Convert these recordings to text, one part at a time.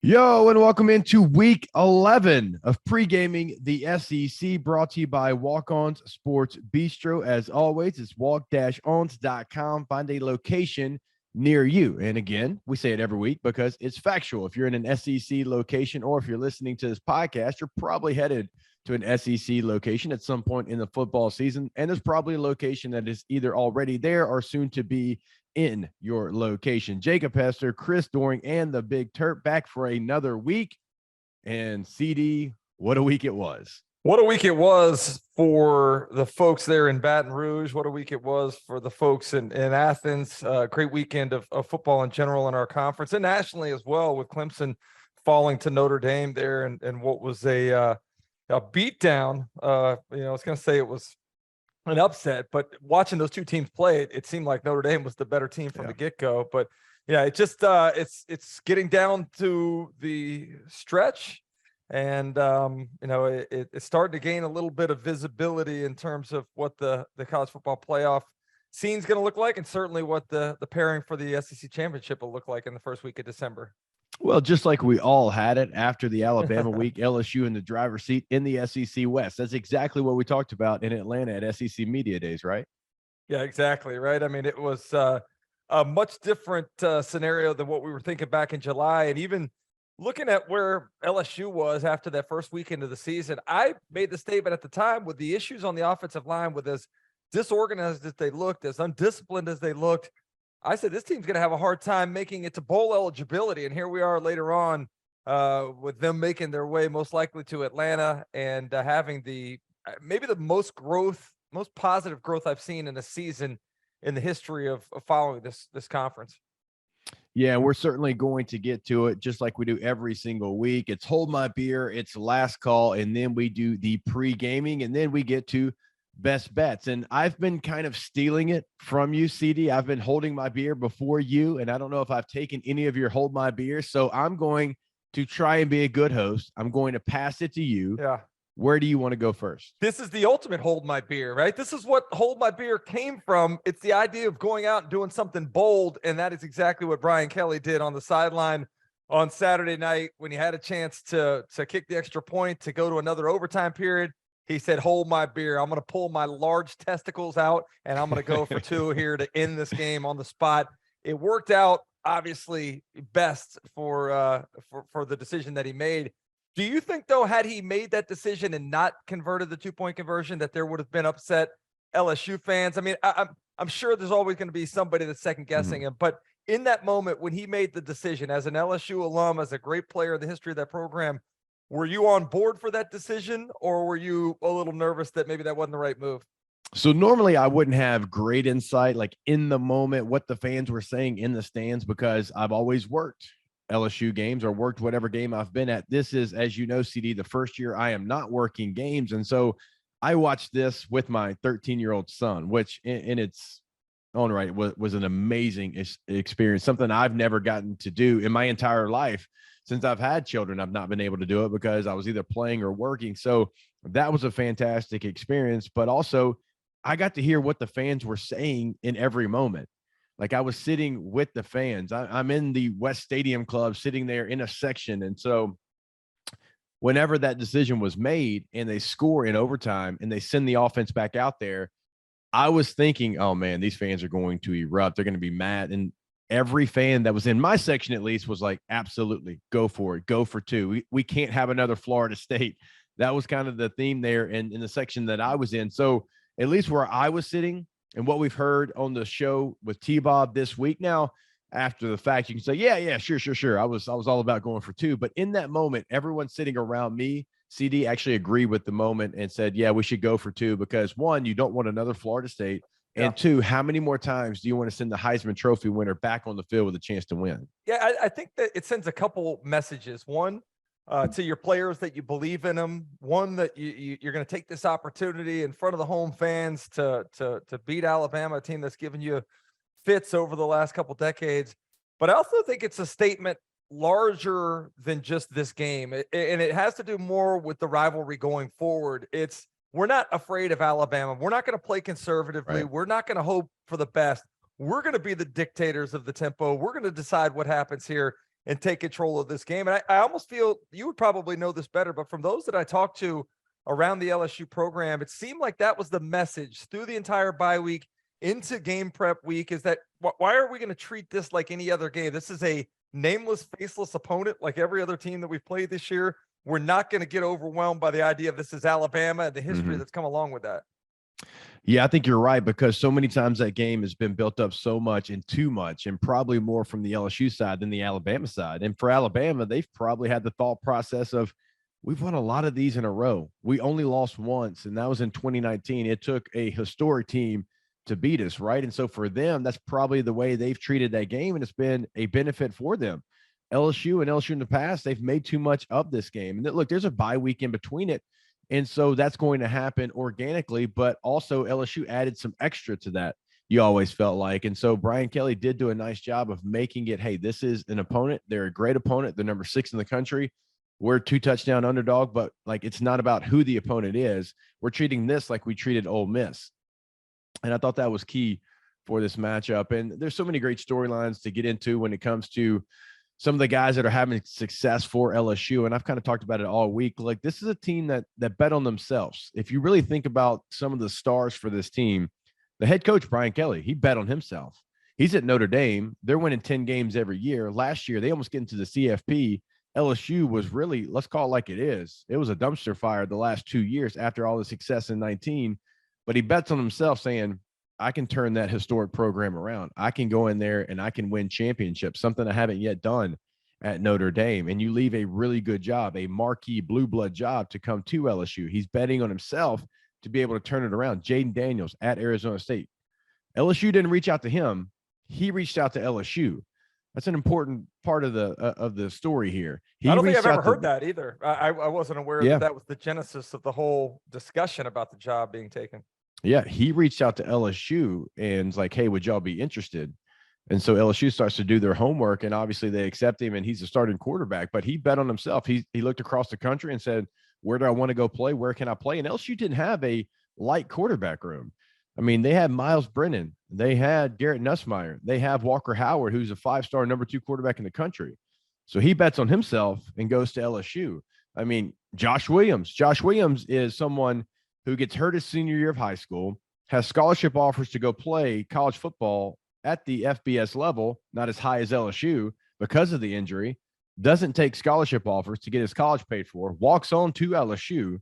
Yo, and welcome into week 11 of Pregaming the SEC, brought to you by Walk-Ons Sports Bistro. As always, it's walk-ons.com. Find a location near you. And again, we say it every week because it's factual. If you're in an SEC location or if you're listening to this podcast, you're probably headed to an SEC location at some point in the football season. And there's probably a location that is either already there or soon to be in your location. Jacob Hester, Chris Doring, and the Big Turp back for another week. And CD, what a week it was. What a week it was for the folks there in Baton Rouge. What a week it was for the folks in Athens. Great weekend of football in general in our conference and nationally as well, with Clemson falling to Notre Dame there and what was a beatdown. I was going to say it was an upset, but watching those two teams play, it seemed like Notre Dame was the better team from the get-go. But yeah, it just it's getting down to the stretch, and it's starting to gain a little bit of visibility in terms of what the college football playoff scene's going to look like, and certainly what the pairing for the SEC championship will look like in the first week of December. Well, just like we all had it after the Alabama week, LSU in the driver's seat in the SEC West. That's exactly what we talked about in Atlanta at SEC Media Days, right? Yeah, exactly. Right. I mean, it was a much different scenario than what we were thinking back in July. And even looking at where LSU was after that first weekend of the season, I made the statement at the time, with the issues on the offensive line, with as disorganized as they looked, as undisciplined as they looked, I said, this team's going to have a hard time making it to bowl eligibility. And here we are later on with them making their way most likely to Atlanta and having maybe the most positive growth I've seen in a season in the history of following this conference. Yeah, we're certainly going to get to it just like we do every single week. It's Hold My Beer, it's Last Call, and then we do the pre-gaming, and then we get to best bets. And I've been kind of stealing it from you, CD. I've been holding my beer before you, and I don't know if I've taken any of your Hold My Beer. So I'm going to try and be a good host. I'm going to pass it to you. Yeah. Where do you want to go first? This is the ultimate Hold My Beer, right? This is what Hold My Beer came from. It's the idea of going out and doing something bold, and that is exactly what Brian Kelly did on the sideline on Saturday night when he had a chance to kick the extra point, to go to another overtime period. He said, hold my beer. I'm going to pull my large testicles out, and I'm going to go for two here to end this game on the spot. It worked out, obviously, best for the decision that he made. Do you think, though, had he made that decision and not converted the two-point conversion, that there would have been upset LSU fans? I mean, I'm sure there's always going to be somebody that's second-guessing him, but in that moment when he made the decision, as an LSU alum, as a great player in the history of that program, were you on board for that decision, or were you a little nervous that maybe that wasn't the right move? So normally I wouldn't have great insight, like in the moment, what the fans were saying in the stands, because I've always worked LSU games or worked whatever game I've been at. This is, as you know, CD, the first year I am not working games. And so I watched this with my 13-year-old son, which in its own right was an amazing experience, something I've never gotten to do in my entire life. Since I've had children, I've not been able to do it because I was either playing or working. So that was a fantastic experience. But also, I got to hear what the fans were saying in every moment. Like, I was sitting with the fans. I'm in the West Stadium Club, sitting there in a section. And so whenever that decision was made and they score in overtime and they send the offense back out there, I was thinking, oh, man, these fans are going to erupt. They're going to be mad. And every fan that was in my section, at least, was like, absolutely, go for it. Go for two. We can't have another Florida State. That was kind of the theme there in the section that I was in. So at least where I was sitting and what we've heard on the show with T-Bob this week now, after the fact, you can say, yeah, sure. I was all about going for two. But in that moment, everyone sitting around me, CD, actually agreed with the moment and said, yeah, we should go for two because, one, you don't want another Florida State. And two, how many more times do you want to send the Heisman Trophy winner back on the field with a chance to win? Yeah, I think that it sends a couple messages. One, to your players that you believe in them. One, that you're going to take this opportunity in front of the home fans to beat Alabama, a team that's given you fits over the last couple decades. But I also think it's a statement larger than just this game. And it has to do more with the rivalry going forward. We're not afraid of Alabama. We're not going to play conservatively. Right. We're not going to hope for the best. We're going to be the dictators of the tempo. We're going to decide what happens here. and take control of this game. And I almost feel you would probably know this better, but from those that I talked to around the LSU program, it seemed like that was the message through the entire bye week into game prep week, is that why are we going to treat this like any other game? This is a nameless, faceless opponent like every other team that we've played this year. We're not going to get overwhelmed by the idea of this is Alabama and the history that's come along with that. Yeah, I think you're right, because so many times that game has been built up so much and too much, and probably more from the LSU side than the Alabama side. And for Alabama, they've probably had the thought process of, we've won a lot of these in a row. We only lost once, and that was in 2019. It took a historic team to beat us, right? And so for them, that's probably the way they've treated that game, and it's been a benefit for them. LSU in the past, they've made too much of this game. And look, there's a bye week in between it. And so that's going to happen organically, but also LSU added some extra to that, you always felt like. And so Brian Kelly did do a nice job of making it, hey, this is an opponent. They're a great opponent. They're number 6 in the country. We're a 2-touchdown underdog, but like, it's not about who the opponent is. We're treating this like we treated Ole Miss. And I thought that was key for this matchup. And there's so many great storylines to get into when it comes to some of the guys that are having success for LSU. And I've kind of talked about it all week. Like, this is a team that bet on themselves. If you really think about some of the stars for this team, the head coach, Brian Kelly, he bet on himself. He's at Notre Dame. They're winning 10 games every year. Last year, they almost get into the CFP. LSU was really, let's call it like it is. It was a dumpster fire the last 2 years after all the success in 19. But he bets on himself, saying, I can turn that historic program around. I can go in there and I can win championships, something I haven't yet done at Notre Dame. And you leave a really good job, a marquee blue blood job, to come to LSU. He's betting on himself to be able to turn it around. Jaden Daniels at Arizona State. LSU didn't reach out to him. He reached out to LSU. That's an important part of the story here. I don't think I've ever heard that either. I wasn't aware that that was the genesis of the whole discussion about the job being taken. Yeah, he reached out to LSU and was like, hey, would y'all be interested? And so LSU starts to do their homework, and obviously they accept him, and he's a starting quarterback. But he bet on himself. He looked across the country and said, where do I want to go play? Where can I play? And LSU didn't have a light quarterback room. I mean, they had Miles Brennan. They had Garrett Nussmeier. They have Walker Howard, who's a 5-star number 2 quarterback in the country. So he bets on himself and goes to LSU. I mean, Josh Williams. Josh Williams is someone who gets hurt his senior year of high school, has scholarship offers to go play college football at the FBS level, not as high as LSU because of the injury, doesn't take scholarship offers to get his college paid for, walks on to LSU,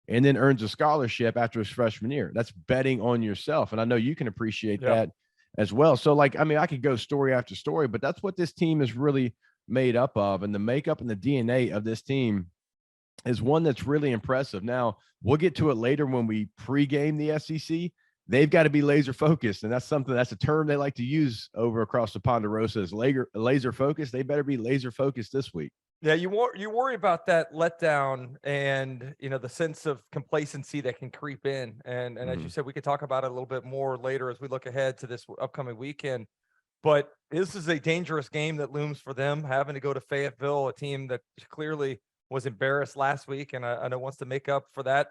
and then earns a scholarship after his freshman year. That's betting on yourself. And I know you can appreciate that as well. So, like, I mean, I could go story after story, but that's what this team is really made up of. And the makeup and the DNA of this team is one that's really impressive. Now, we'll get to it later when we pregame the SEC. They've got to be laser focused, and that's a term they like to use over across the Ponderosa, is laser focused. They better be laser focused this week. Yeah, you worry about that letdown and, the sense of complacency that can creep in. And as you said, we could talk about it a little bit more later as we look ahead to this upcoming weekend. But this is a dangerous game that looms for them, having to go to Fayetteville, a team that clearly was embarrassed last week, and I know wants to make up for that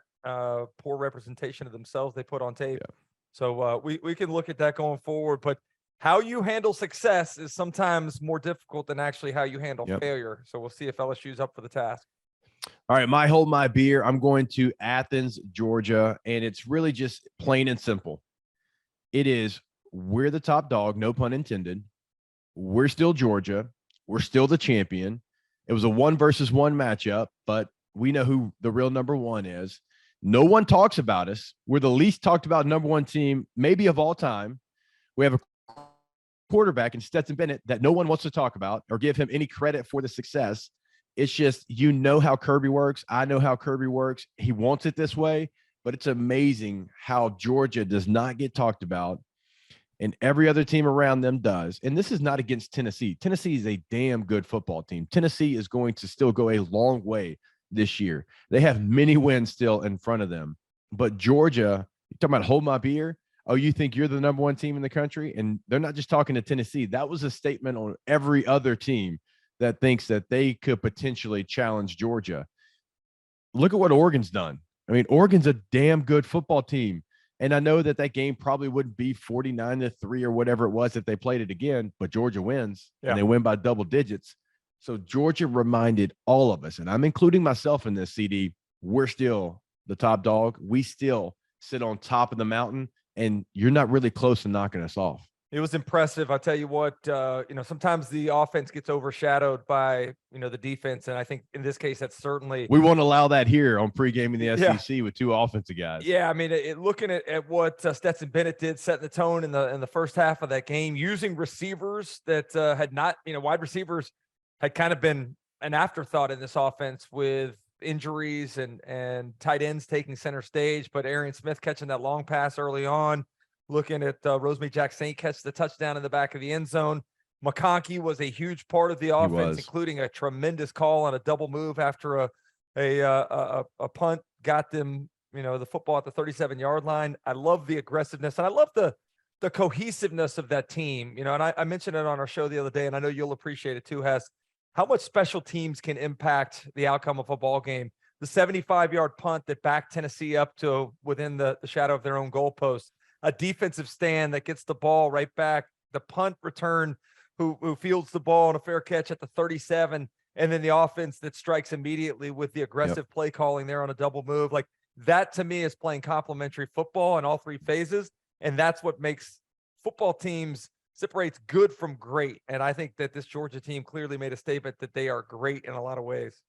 poor representation of themselves they put on tape. Yeah. So we can look at that going forward, but how you handle success is sometimes more difficult than actually how you handle failure. So we'll see if LSU's up for the task. All right, hold my beer. I'm going to Athens, Georgia, and it's really just plain and simple. It is, we're the top dog, no pun intended. We're still Georgia. We're still the champion. It was a 1-versus-1 matchup, but we know who the real number 1 is. No one talks about us. We're the least talked about number 1 team, maybe of all time. We have a quarterback in Stetson Bennett that no one wants to talk about or give him any credit for the success. It's just, how Kirby works. I know how Kirby works. He wants it this way, but it's amazing how Georgia does not get talked about and every other team around them does. And this is not against Tennessee. Tennessee is a damn good football team. Tennessee is going to still go a long way this year. They have many wins still in front of them. But Georgia, you're talking about hold my beer. Oh, you think you're the number 1 team in the country? And they're not just talking to Tennessee. That was a statement on every other team that thinks that they could potentially challenge Georgia. Look at what Oregon's done. I mean, Oregon's a damn good football team. And I know that game probably wouldn't be 49-3 or whatever it was if they played it again, but Georgia wins and they win by double digits. So Georgia reminded all of us, and I'm including myself in this, CD, we're still the top dog. We still sit on top of the mountain, and you're not really close to knocking us off. It was impressive. I'll tell you what, sometimes the offense gets overshadowed by, the defense. And I think in this case, that's certainly. We won't allow that here on Pregaming the Yeah. SEC with two offensive guys. Yeah. I mean, looking at what Stetson Bennett did, setting the tone in the first half of that game, using receivers that had not, wide receivers had kind of been an afterthought in this offense with injuries and tight ends taking center stage. But Arian Smith catching that long pass early on. Looking at Rosemary Jack-Saint catch the touchdown in the back of the end zone. McConkey was a huge part of the offense, including a tremendous call on a double move after a punt got them, the football at the 37-yard line. I love the aggressiveness, and I love the cohesiveness of that team. And I mentioned it on our show the other day, and I know you'll appreciate it too, Hess, how much special teams can impact the outcome of a ball game. The 75-yard punt that backed Tennessee up to within the shadow of their own goalpost. A defensive stand that gets the ball right back, the punt return who fields the ball on a fair catch at the 37, and then the offense that strikes immediately with the aggressive play calling there on a double move. Like that to me is playing complementary football in all three phases. And that's what makes football teams separates good from great. And I think that this Georgia team clearly made a statement that they are great in a lot of ways.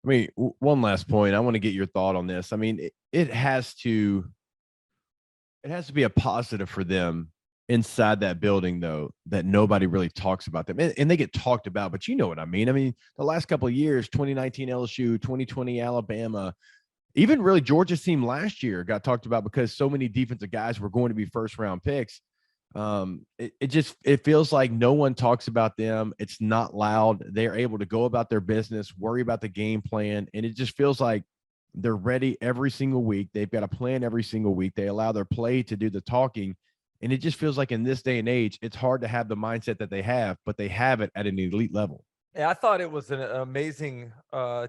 I mean, one last point. I want to get your thought on this. I mean, it has to be a positive for them inside that building, though, that nobody really talks about them. And they get talked about, but you know what I mean? I mean, the last couple of years, 2019 LSU, 2020 Alabama, even really Georgia's team last year got talked about because so many defensive guys were going to be first-round picks. It feels like no one talks about them. It's not loud. They're able to go about their business, worry about the game plan, and it just feels like they're ready every single week. They've got a plan every single week. They allow their play to do the talking. And it just feels like in this day and age, it's hard to have the mindset that they have, but they have it at an elite level. Yeah, I thought it was an amazing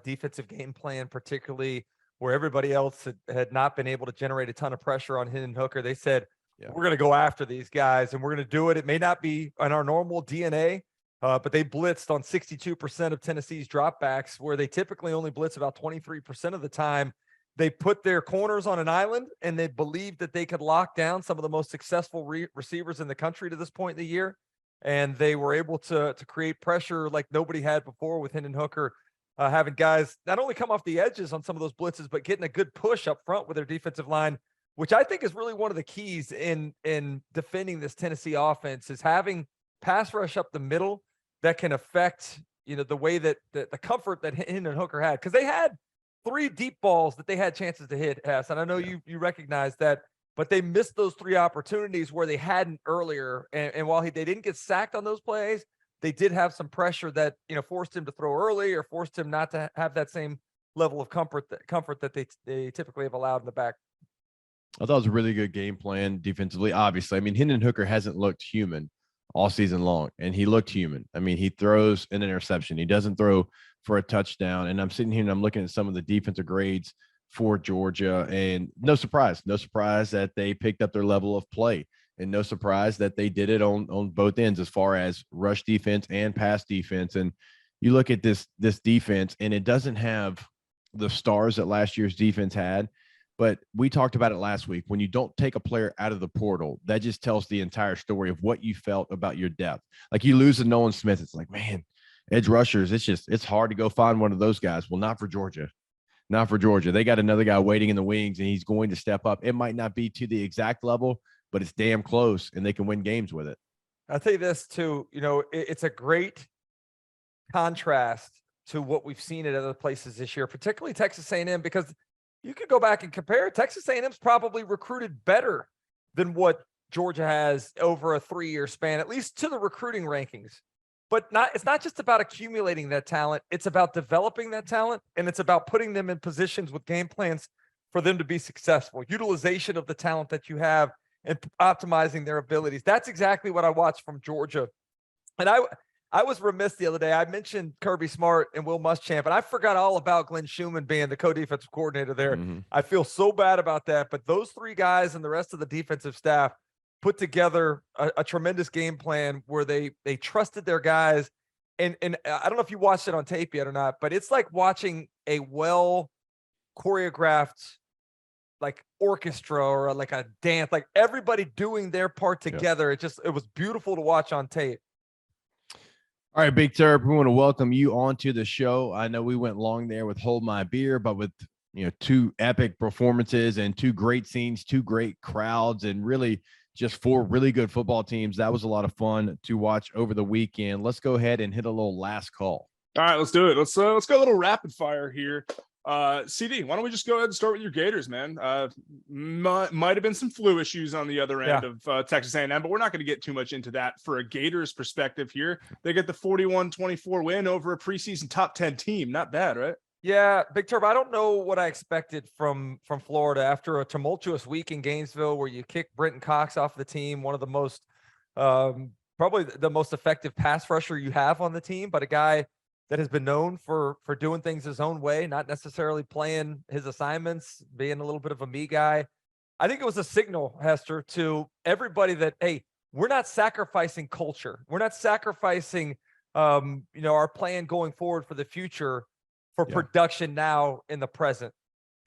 defensive game plan, particularly where everybody else had not been able to generate a ton of pressure on Hendon Hooker. They said, we're going to go after these guys and we're going to do it. It may not be in our normal DNA, but they blitzed on 62% of Tennessee's dropbacks, where they typically only blitz about 23% of the time. They put their corners on an island, and they believed that they could lock down some of the most successful receivers in the country to this point in the year. And they were able to create pressure like nobody had before, with Hendon Hooker having guys not only come off the edges on some of those blitzes, but getting a good push up front with their defensive line, which I think is really one of the keys in defending this Tennessee offense, is having pass rush up the middle that can affect, the way that the comfort that Hendon Hooker had. Because they had 3 deep balls that they had chances to hit, Hess. And I know you recognize that, but they missed those 3 opportunities where they hadn't earlier. And while they didn't get sacked on those plays, they did have some pressure that, forced him to throw early or forced him not to have that same level of comfort that they typically have allowed in the back. I thought it was a really good game plan defensively. Obviously, I mean, Hendon Hooker hasn't looked human all season long, and he looked human. I mean, he throws an interception. He doesn't throw for a touchdown. And I'm sitting here and I'm looking at some of the defensive grades for Georgia, and no surprise that they picked up their level of play, and no surprise that they did it on both ends as far as rush defense and pass defense. And you look at this defense, and it doesn't have the stars that last year's defense had. But we talked about it last week. When you don't take a player out of the portal, that just tells the entire story of what you felt about your depth. Like you lose to Nolan Smith, it's like, man, edge rushers, it's hard to go find one of those guys. Well, not for Georgia. Not for Georgia. They got another guy waiting in the wings, and he's going to step up. It might not be to the exact level, but it's damn close, and they can win games with it. I'll tell you this too, it's a great contrast to what we've seen at other places this year, particularly Texas A&M, because you could go back and compare. Texas A&M's probably recruited better than what Georgia has over a 3-year span, at least to the recruiting rankings. But it's not just about accumulating that talent. It's about developing that talent, and it's about putting them in positions with game plans for them to be successful. Utilization of the talent that you have and optimizing their abilities. That's exactly what I watched from Georgia. And I was remiss the other day. I mentioned Kirby Smart and Will Muschamp, and I forgot all about Glenn Schumann being the co-defensive coordinator there. Mm-hmm. I feel so bad about that. But those 3 guys and the rest of the defensive staff put together a tremendous game plan where they trusted their guys and I don't know if you watched it on tape yet or not, but it's like watching a well choreographed like orchestra or like a dance, like everybody doing their part together. It was beautiful to watch on tape. All right, Big Turp, we want to welcome you onto the show. I know we went long there with Hold My Beer, but with two epic performances and two great scenes, two great crowds, and really just four really good football teams. That was a lot of fun to watch over the weekend. Let's go ahead and hit a little last call. All right, let's do it. Let's go a little rapid fire here. CD, why don't we just go ahead and start with your Gators, man? Might have been some flu issues on the other end of Texas A&M, but we're not going to get too much into that. For a Gators perspective here, they get the 41-24 win over a preseason top 10 team. Not bad, right? Yeah, Big Turb, I don't know what I expected from Florida after a tumultuous week in Gainesville where you kicked Brenton Cox off the team, one of the most probably the most effective pass rusher you have on the team, but a guy that has been known for doing things his own way, not necessarily playing his assignments, being a little bit of a me guy. I think it was a signal, Hester, to everybody that, hey, we're not sacrificing culture. We're not sacrificing, our plan going forward for the future for production now in the present.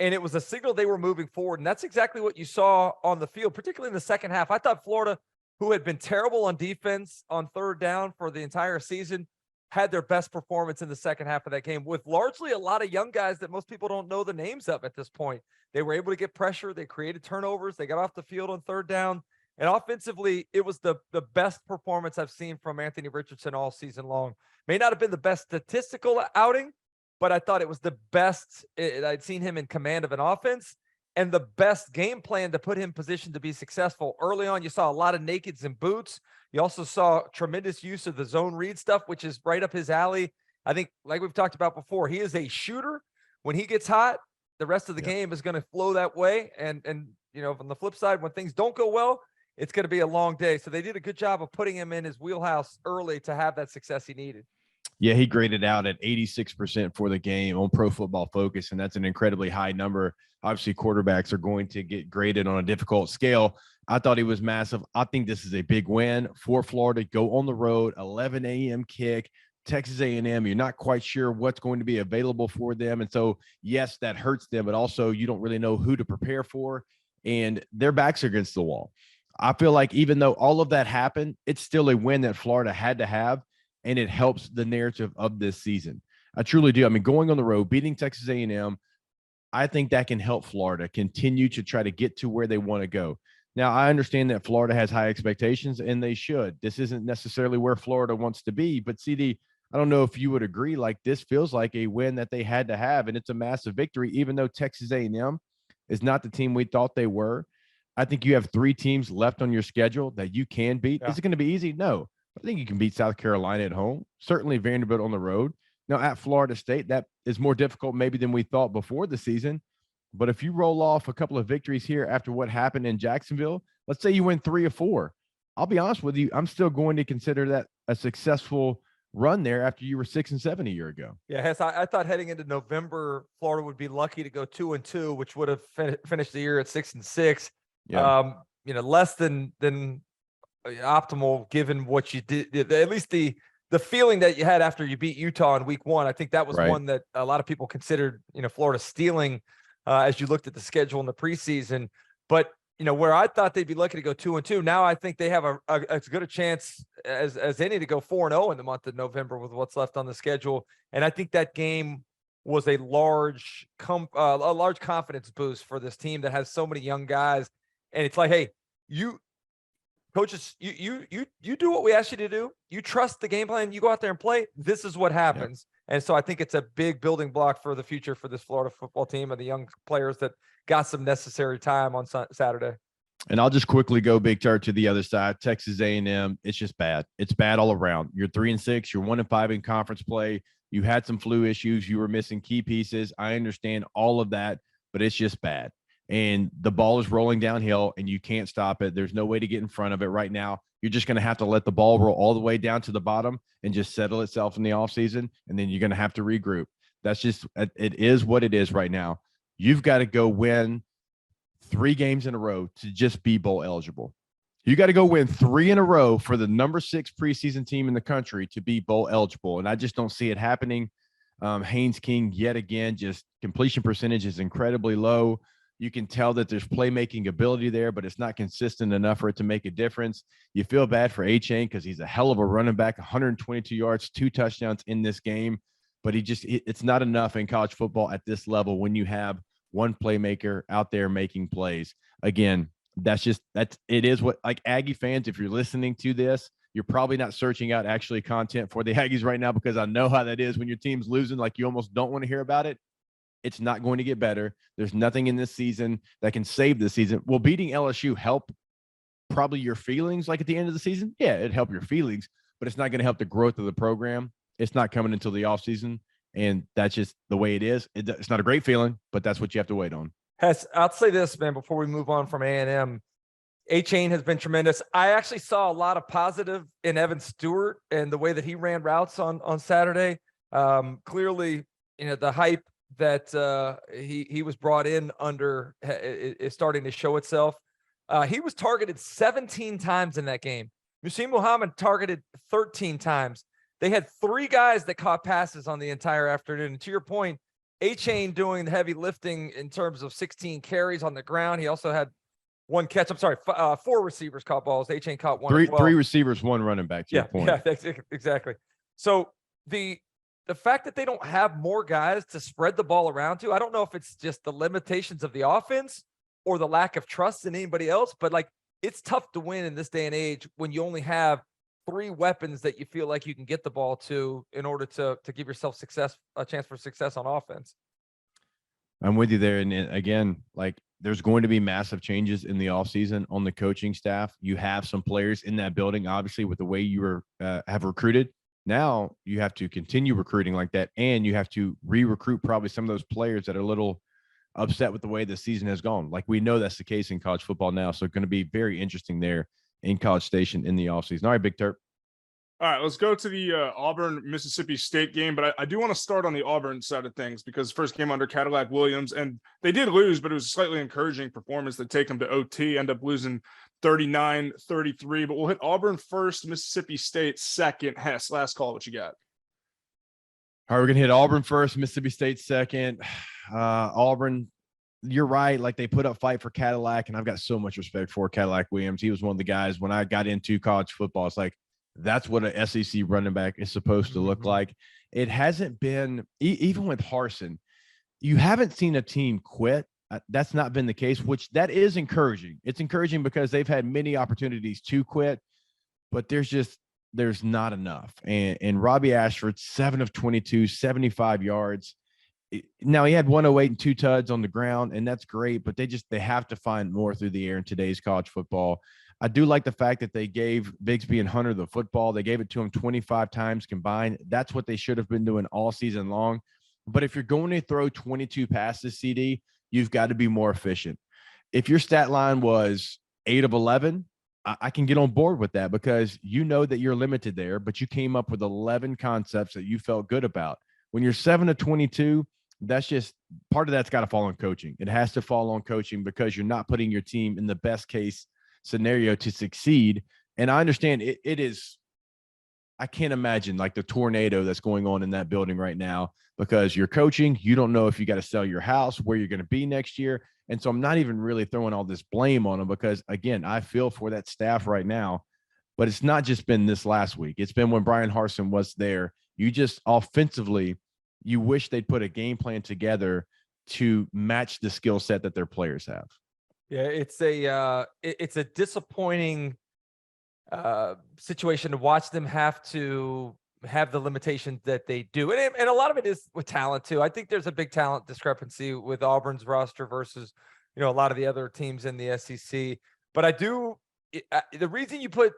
And it was a signal they were moving forward. And that's exactly what you saw on the field, particularly in the second half. I thought Florida, who had been terrible on defense on third down for the entire season, had their best performance in the second half of that game with largely a lot of young guys that most people don't know the names of at this point. They were able to get pressure. They created turnovers. They got off the field on third down. And offensively, it was the best performance I've seen from Anthony Richardson all season long. May not have been the best statistical outing, but I thought it was the best. I'd seen him in command of an offense and the best game plan to put him positioned to be successful. Early on, you saw a lot of nakeds and boots. You also saw tremendous use of the zone read stuff, which is right up his alley. I think, like we've talked about before, he is a shooter. When he gets hot, the rest of the game is going to flow that way. And from the flip side, when things don't go well, it's going to be a long day. So they did a good job of putting him in his wheelhouse early to have that success he needed. Yeah, he graded out at 86% for the game on Pro Football Focus, and that's an incredibly high number. Obviously, quarterbacks are going to get graded on a difficult scale. I thought he was massive. I think this is a big win for Florida. Go on the road, 11 a.m. kick, Texas A&M. You're not quite sure what's going to be available for them. And so, yes, that hurts them, but also you don't really know who to prepare for, and their backs are against the wall. I feel like even though all of that happened, it's still a win that Florida had to have, and it helps the narrative of this season. I truly do. I mean, going on the road, beating Texas A&M, I think that can help Florida continue to try to get to where they want to go. Now, I understand that Florida has high expectations, and they should. This isn't necessarily where Florida wants to be, but CD, I don't know if you would agree, like this feels like a win that they had to have, and it's a massive victory, even though Texas A&M is not the team we thought they were. I think you have three teams left on your schedule that you can beat. Yeah. Is it going to be easy? No. I think you can beat South Carolina at home, certainly Vanderbilt on the road. Now, at Florida State, that is more difficult maybe than we thought before the season. But if you roll off a couple of victories here after what happened in Jacksonville, let's say you win 3 or 4. I'll be honest with you, I'm still going to consider that a successful run there after you were 6-7 a year ago. Yeah, Hess, I thought heading into November, Florida would be lucky to go 2-2, which would have finished the year at 6-6. Yeah. Less than optimal given what you did, at least the feeling that you had after you beat Utah in week 1. I think that was one that a lot of people considered, Florida stealing as you looked at the schedule in the preseason. But, where I thought they'd be lucky to go 2-2, now I think they have as good a chance as any to go 4-0 in the month of November with what's left on the schedule. And I think that game was a large confidence boost for this team that has so many young guys. And it's like, hey, coaches, you do what we ask you to do. You trust the game plan. You go out there and play. This is what happens. Yep. And so I think it's a big building block for the future for this Florida football team and the young players that got some necessary time on Saturday. And I'll just quickly go, Big Turd, to the other side. Texas A&M, it's just bad. It's bad all around. You're 3-6. You're 1-5 in conference play. You had some flu issues. You were missing key pieces. I understand all of that, but it's just bad. And the ball is rolling downhill, and you can't stop it. There's no way to get in front of it right now. You're just going to have to let the ball roll all the way down to the bottom and just settle itself in the offseason, and then you're going to have to regroup. That's just – it is what it is right now. You've got to go win 3 games in a row to just be bowl eligible. You got to go win 3 in a row for the number 6 preseason team in the country to be bowl eligible. And I just don't see it happening. Haynes King, yet again, just completion percentage is incredibly low. You can tell that there's playmaking ability there, but it's not consistent enough for it to make a difference. You feel bad for A-Chain because he's a hell of a running back, 122 yards, 2 touchdowns in this game. But it's not enough in college football at this level when you have one playmaker out there making plays. Again, it is what, like, Aggie fans, if you're listening to this, you're probably not searching out actually content for the Aggies right now, because I know how that is when your team's losing. Like, you almost don't want to hear about it. It's not going to get better. There's nothing in this season that can save the season. Will beating LSU help probably your feelings like at the end of the season? Yeah, it'd help your feelings, but it's not going to help the growth of the program. It's not coming until the offseason, and that's just the way it is. It's not a great feeling, but that's what you have to wait on. I'll say this, man, before we move on from A&M. A-Chain has been tremendous. I actually saw a lot of positive in Evan Stewart and the way that he ran routes on Saturday. Clearly, the hype that he was brought in under is starting to show itself. He was targeted 17 times in that game. Musim Muhammad targeted 13 times. They had 3 guys that caught passes on the entire afternoon. And to your point, A-Chain doing the heavy lifting in terms of 16 carries on the ground. He also had 1 catch. I'm sorry, 4 receivers caught balls. A-Chain caught 1 as well. 3 receivers, 1 running back. To your point. Yeah, exactly. So the fact that they don't have more guys to spread the ball around to, I don't know if it's just the limitations of the offense or the lack of trust in anybody else, but like, it's tough to win in this day and age when you only have 3 weapons that you feel like you can get the ball to in order to give yourself a chance for success on offense. I'm with you there. And again, like, there's going to be massive changes in the offseason on the coaching staff. You have some players in that building, obviously, with the way you have recruited. Now you have to continue recruiting like that, and you have to re-recruit probably some of those players that are a little upset with the way the season has gone. Like, we know that's the case in college football now. So it's going to be very interesting there in College Station in the offseason. All right, Big Terp. All right, let's go to the Auburn-Mississippi State game, but I do want to start on the Auburn side of things because first game under Cadillac Williams, and they did lose, but it was a slightly encouraging performance to take them to OT, end up losing 39-33, but we'll hit Auburn first, Mississippi State second. Hess, last call, what you got? All right, we're going to hit Auburn first, Mississippi State second. Auburn, you're right. Like, they put up fight for Cadillac, and I've got so much respect for Cadillac Williams. He was one of the guys when I got into college football. It's like, that's what an SEC running back is supposed to look like. It hasn't been, even with Harsin, you haven't seen a team quit. That's not been the case, which that is encouraging. It's encouraging because they've had many opportunities to quit, but there's not enough. And Robbie Ashford, 7 of 22, 75 yards. Now, he had 108 and 2 tuds on the ground, and that's great, but they have to find more through the air in today's college football. I do like the fact that they gave Bigsby and Hunter the football. They gave it to him 25 times combined. That's what they should have been doing all season long. But if you're going to throw 22 passes, CD, you've got to be more efficient. If your stat line was 8 of 11, I can get on board with that because you know that you're limited there, but you came up with 11 concepts that you felt good about. When you're 7 of 22, that's just part of that's got to fall on coaching. It has to fall on coaching because you're not putting your team in the best case scenario to succeed. And I understand it is, I can't imagine like the tornado that's going on in that building right now because you're coaching. You don't know if you got to sell your house, where you're going to be next year. And so I'm not even really throwing all this blame on them because, again, I feel for that staff right now. But it's not just been this last week. It's been when Brian Harsin was there. You just offensively, you wish they'd put a game plan together to match the skill set that their players have. Yeah, it's a disappointing situation to watch them have to have the limitations that they do. And a lot of it is with talent too. I think there's a big talent discrepancy with Auburn's roster versus, a lot of the other teams in the SEC. But the reason you put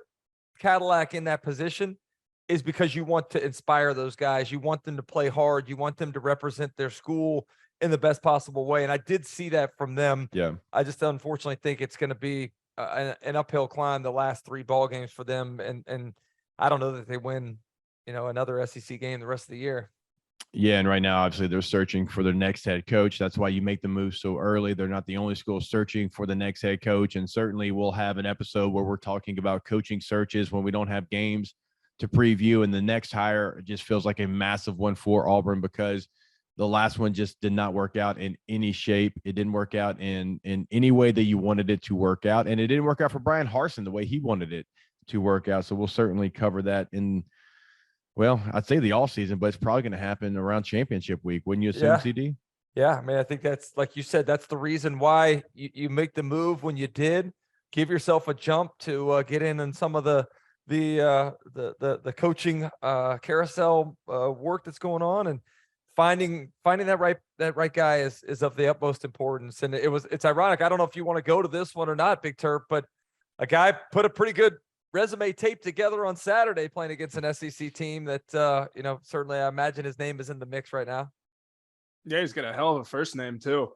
Cadillac in that position is because you want to inspire those guys. You want them to play hard. You want them to represent their school in the best possible way. And I did see that from them. Yeah. I just unfortunately think it's going to be an uphill climb the last 3 ball games for them. And I don't know that they win, another SEC game the rest of the year. Yeah, and right now, obviously, they're searching for their next head coach. That's why you make the move so early. They're not the only school searching for the next head coach. And certainly we'll have an episode where we're talking about coaching searches when we don't have games to preview. And the next hire just feels like a massive one for Auburn because the last one just did not work out in any shape. It didn't work out in any way that you wanted it to work out. And it didn't work out for Brian Harsin the way he wanted it to work out. So we'll certainly cover that in, well, I'd say the all season, but it's probably going to happen around championship week. Wouldn't you assume, Yeah. CD? Yeah, I mean, I think that's, like you said, that's the reason why you make the move when you did. Give yourself a jump to get in some of the coaching carousel work that's going on, and finding that right guy is of the utmost importance. And it's ironic. I don't know if you want to go to this one or not, Big Turp, but a guy put a pretty good resume tape together on Saturday playing against an SEC team that certainly I imagine his name is in the mix right now. Yeah, he's got a hell of a first name too.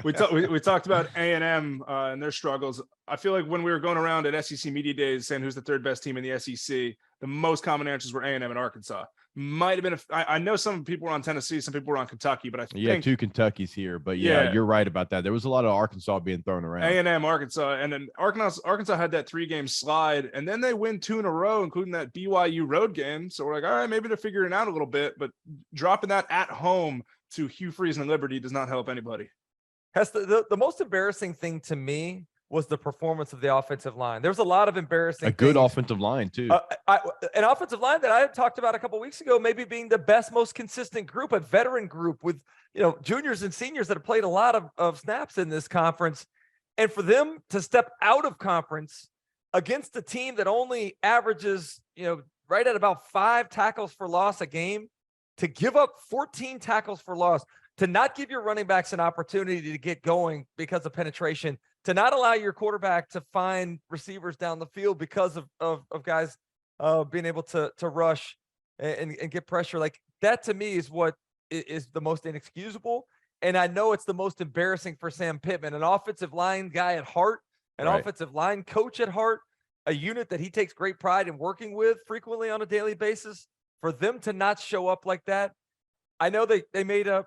We talked about A&M and their struggles. I feel like when we were going around at SEC Media Days saying who's the third best team in the SEC, the most common answers were A&M and Arkansas. Might have been, I know some people were on Tennessee, some people were on Kentucky, but I think two Kentuckies here. But yeah, you're right about that. There was a lot of Arkansas being thrown around. A&M, Arkansas, and then Arkansas had that 3-game slide, and then they win 2 in a row, including that BYU road game. So we're like, all right, maybe they're figuring it out a little bit, but dropping that at home to Hugh Freeze and Liberty does not help anybody. The most embarrassing thing to me was the performance of the offensive line. There's a lot of embarrassing good offensive line too. An offensive line that I had talked about a couple of weeks ago, maybe being the best, most consistent group, a veteran group with, juniors and seniors that have played a lot of snaps in this conference. And for them to step out of conference against a team that only averages, right at about 5 tackles for loss a game, to give up 14 tackles for loss, to not give your running backs an opportunity to get going because of penetration, to not allow your quarterback to find receivers down the field because of guys being able to rush and get pressure. Like that to me is what is the most inexcusable. And I know it's the most embarrassing for Sam Pittman, an offensive line guy at heart, an offensive line coach at heart, a unit that he takes great pride in working with frequently on a daily basis. For them to not show up like that, I know they made a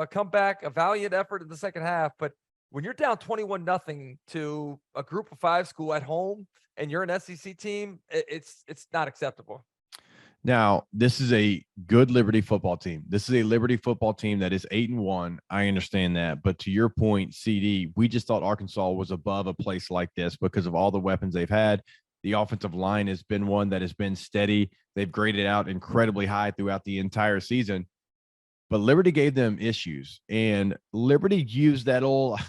comeback, a valiant effort in the second half, but when you're down 21-0 to a group of 5 school at home and you're an SEC team, it's not acceptable. Now, this is a good Liberty football team. This is a Liberty football team that is 8-1. I understand that. But to your point, CD, we just thought Arkansas was above a place like this because of all the weapons they've had. The offensive line has been one that has been steady. They've graded out incredibly high throughout the entire season. But Liberty gave them issues. And Liberty used that old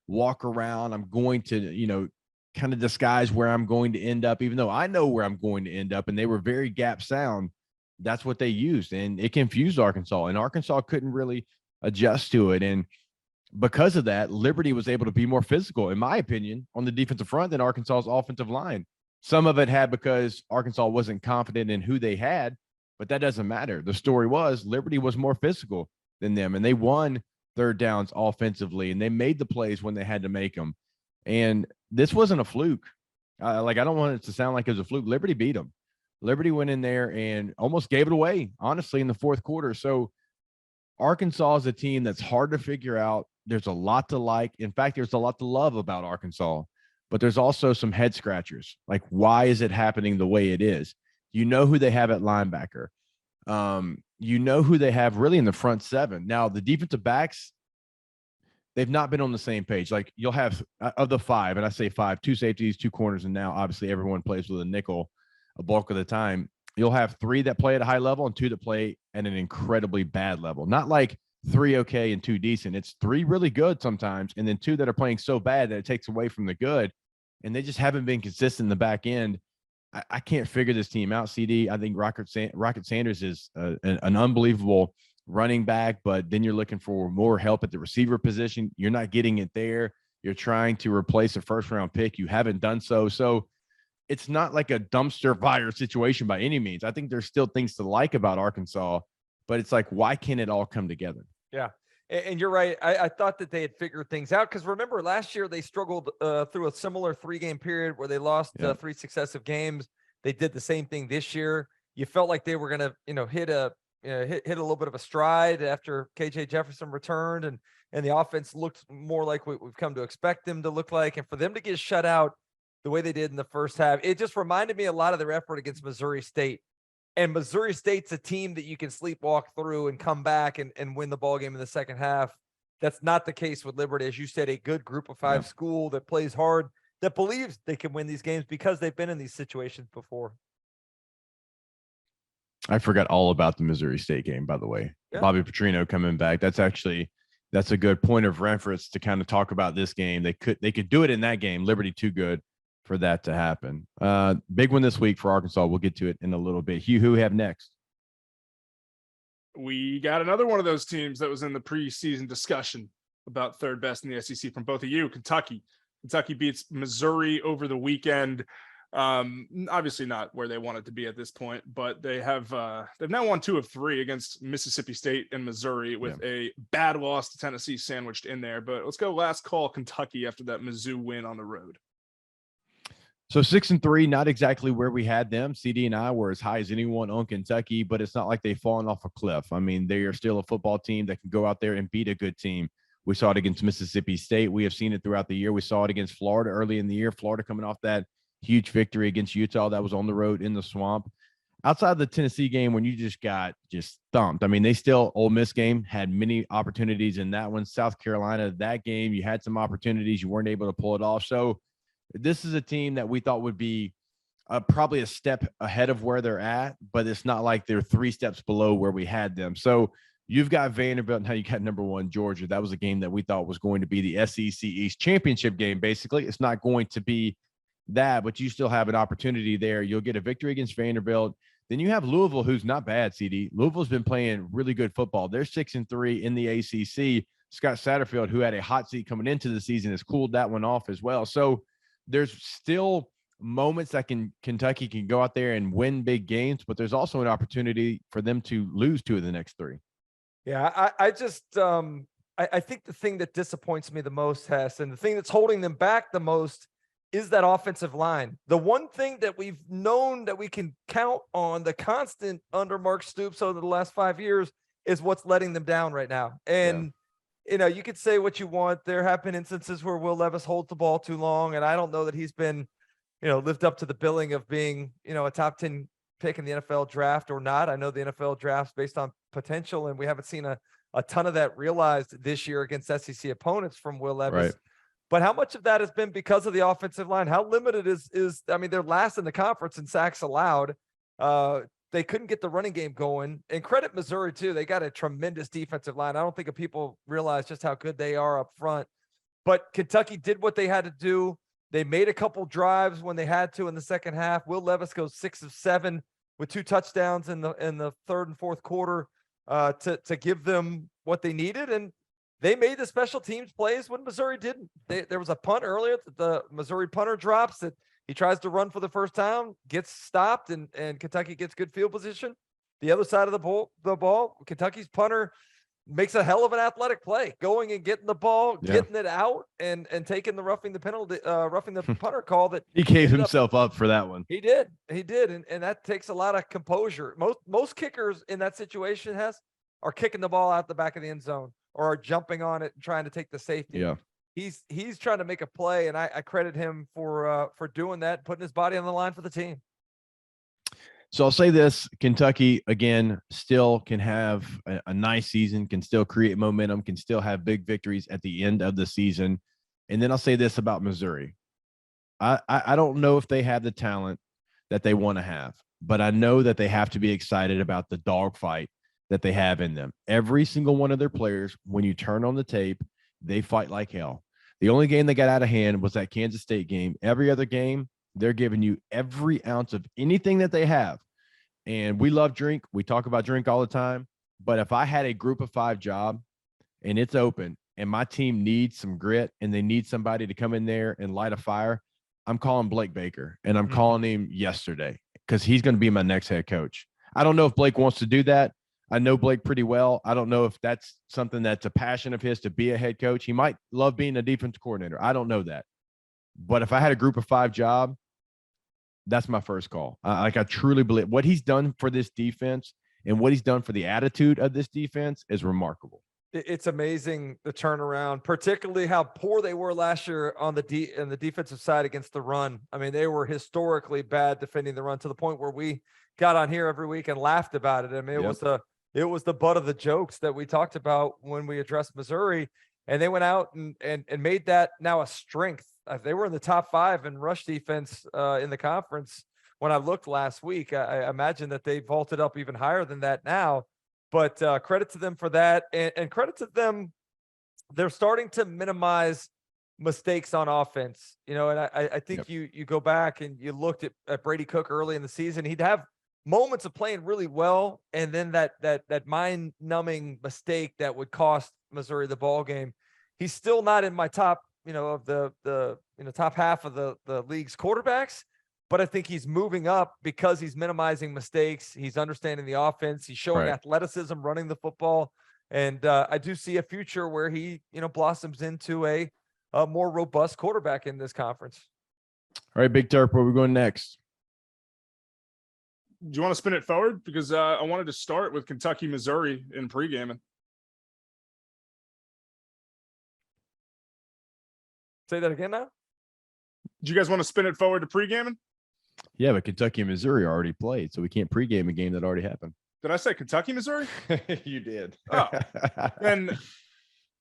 walk around. I'm going to, kind of disguise where I'm going to end up, even though I know where I'm going to end up. And they were very gap sound. That's what they used. And it confused Arkansas. And Arkansas couldn't really adjust to it. And because of that, Liberty was able to be more physical, in my opinion, on the defensive front than Arkansas's offensive line. Some of it had because Arkansas wasn't confident in who they had, but that doesn't matter. The story was Liberty was more physical than them, and they won third downs offensively, and they made the plays when they had to make them. And this wasn't a fluke. I don't want it to sound like it was a fluke. Liberty beat them. Liberty went in there and almost gave it away, honestly, in the fourth quarter. So Arkansas is a team that's hard to figure out. There's a lot to like. In fact, there's a lot to love about Arkansas. But there's also some head scratchers. Like, why is it happening the way it is? You know who they have at linebacker. You know who they have really in the front 7. Now, the defensive backs, they've not been on the same page. Like, you'll have, of the 5, and I say 5, 2 safeties, 2 corners, and now obviously everyone plays with a nickel a bulk of the time. You'll have 3 that play at a high level and 2 that play at an incredibly bad level. Not like 3 okay and 2 decent. It's 3 really good sometimes, and then 2 that are playing so bad that it takes away from the good. And they just haven't been consistent in the back end. I can't figure this team out, CD. I think Rocket Sanders is an unbelievable running back, but then you're looking for more help at the receiver position. You're not getting it there. You're trying to replace a first-round pick. You haven't done so. So it's not like a dumpster fire situation by any means. I think there's still things to like about Arkansas, but it's like, why can't it all come together? Yeah. And you're right. I thought that they had figured things out, because remember last year they struggled through a similar 3-game period where they lost 3 successive games. They did the same thing this year. You felt like they were going to, hit a hit a little bit of a stride after KJ Jefferson returned, and the offense looked more like what we've come to expect them to look like. And for them to get shut out the way they did in the first half, it just reminded me a lot of their effort against Missouri State. And Missouri State's a team that you can sleepwalk through and come back and win the ball game in the second half. That's not the case with Liberty. As you said, a good group of five school that plays hard, that believes they can win these games because they've been in these situations before. I forgot all about the Missouri State game, by the way. Yeah. Bobby Petrino coming back. That's a good point of reference to kind of talk about this game. They could do it in that game. Liberty too good for that to happen. Big one this week for Arkansas. We'll get to it in a little bit. Hugh, who we have next? We got another one of those teams that was in the preseason discussion about third best in the SEC from both of you. Kentucky beats Missouri over the weekend. Obviously not where they wanted to be at this point, but they've now won 2 of 3 against Mississippi State and Missouri with a bad loss to Tennessee sandwiched in there. But let's go last call Kentucky after that Mizzou win on the road. So 6-3, not exactly where we had them. CD and I were as high as anyone on Kentucky, but it's not like they've fallen off a cliff. I mean, they are still a football team that can go out there and beat a good team. We saw it against Mississippi State. We have seen it throughout the year. We saw it against Florida early in the year. Florida coming off that huge victory against Utah that was on the road in the swamp. Outside of the Tennessee game, when you just got thumped. I mean, Ole Miss game had many opportunities in that one. South Carolina, that game, you had some opportunities. You weren't able to pull it off. So this is a team that we thought would be probably a step ahead of where they're at, but it's not like they're 3 steps below where we had them. So you've got Vanderbilt and how you got number 1 Georgia. That was a game that we thought was going to be the SEC East championship game. Basically, it's not going to be that, but you still have an opportunity there. You'll get a victory against Vanderbilt. Then you have Louisville, who's not bad, CD. Louisville's been playing really good football. They're 6-3 in the ACC. Scott Satterfield, who had a hot seat coming into the season, has cooled that one off as well. So there's still moments that Kentucky can go out there and win big games, but there's also an opportunity for them to lose 2 of the next 3. Yeah, I just I think the thing that disappoints me the most, Hess, and the thing that's holding them back the most is that offensive line. The one thing that we've known that we can count on, the constant under Mark Stoops over the last 5 years, is what's letting them down right now. And you could say what you want. There have been instances where Will Levis holds the ball too long, and I don't know that he's been, lived up to the billing of being, a top 10 pick in the NFL draft or not. I know the NFL draft's based on potential, and we haven't seen a ton of that realized this year against SEC opponents from Will Levis. Right. But how much of that has been because of the offensive line? How limited is I mean, they're last in the conference in sacks allowed. They couldn't get the running game going. And credit Missouri, too. They got a tremendous defensive line. I don't think people realize just how good they are up front. But Kentucky did what they had to do. They made a couple drives when they had to in the second half. Will Levis goes 6 of 7 with 2 touchdowns in the third and fourth quarter to give them what they needed. And they made the special teams plays when Missouri didn't. There was a punt earlier that the Missouri punter drops that he tries to run for the first time, gets stopped, and Kentucky gets good field position. The other side of the ball, Kentucky's punter makes a hell of an athletic play, going and getting the ball, getting it out, and taking the roughing the punter call that he gave himself up for that one. He did, and that takes a lot of composure. Most kickers in that situation are kicking the ball out the back of the end zone or are jumping on it and trying to take the safety. Yeah. He's trying to make a play, and I credit him for doing that, putting his body on the line for the team. So I'll say this: Kentucky again still can have a nice season, can still create momentum, can still have big victories at the end of the season. And then I'll say this about Missouri: I don't know if they have the talent that they want to have, but I know that they have to be excited about the dogfight that they have in them. Every single one of their players, when you turn on the tape, they fight like hell. The only game they got out of hand was that Kansas State game. Every other game, they're giving you every ounce of anything that they have. And we love drink. We talk about drink all the time. But if I had a group of 5 job and it's open and my team needs some grit and they need somebody to come in there and light a fire, I'm calling Blake Baker, and I'm calling him yesterday because he's going to be my next head coach. I don't know if Blake wants to do that. I know Blake pretty well. I don't know if that's something that's a passion of his to be a head coach. He might love being a defensive coordinator. I don't know that. But if I had a group of 5 job, that's my first call. I truly believe what he's done for this defense and what he's done for the attitude of this defense is remarkable. It's amazing the turnaround, particularly how poor they were last year on the defensive side against the run. I mean, they were historically bad defending the run to the point where we got on here every week and laughed about it. I mean, it was the butt of the jokes that we talked about when we addressed Missouri, and they went out and made that now a strength. They were in the top 5 in rush defense in the conference when I looked last week. I imagine that they vaulted up even higher than that now. But credit to them for that, and credit to them. They're starting to minimize mistakes on offense, and I think you go back and you looked at Brady Cook early in the season. He'd have moments of playing really well, and then that mind-numbing mistake that would cost Missouri the ball game. He's still not in my top, of the top half of the league's quarterbacks. But I think he's moving up because he's minimizing mistakes. He's understanding the offense. He's showing athleticism, running the football. And I do see a future where he, blossoms into a more robust quarterback in this conference. All right, Big Turp, where are we going next? Do you want to spin it forward? Because I wanted to start with Kentucky, Missouri in pregaming. Say that again now? Do you guys want to spin it forward to pregaming? Yeah, but Kentucky and Missouri already played, so we can't pregame a game that already happened. Did I say Kentucky, Missouri? You did. Oh, and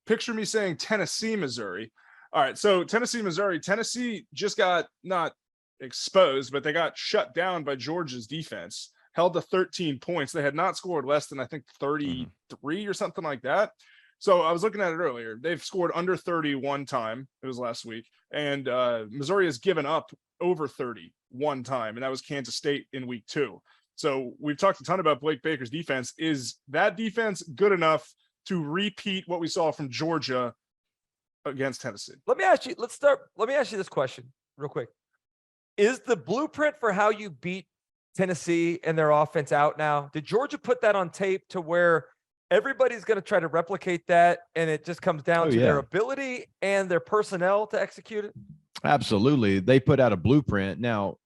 picture me saying Tennessee, Missouri. All right, so Tennessee, Missouri. Tennessee just got not exposed, but they got shut down by Georgia's defense, held to 13 points. They had not scored less than, I think, 33 or something like that. So I was looking at it earlier. They've scored under 30 one time. It was last week. And Missouri has given up over 30 one time, and that was Kansas State in week 2. So we've talked a ton about Blake Baker's defense. Is that defense good enough to repeat what we saw from Georgia against Tennessee? Let me ask you this question real quick. Is the blueprint for how you beat Tennessee and their offense out now? Did Georgia put that on tape to where everybody's going to try to replicate that, and it just comes down to their ability and their personnel to execute it? Absolutely. They put out a blueprint. Now,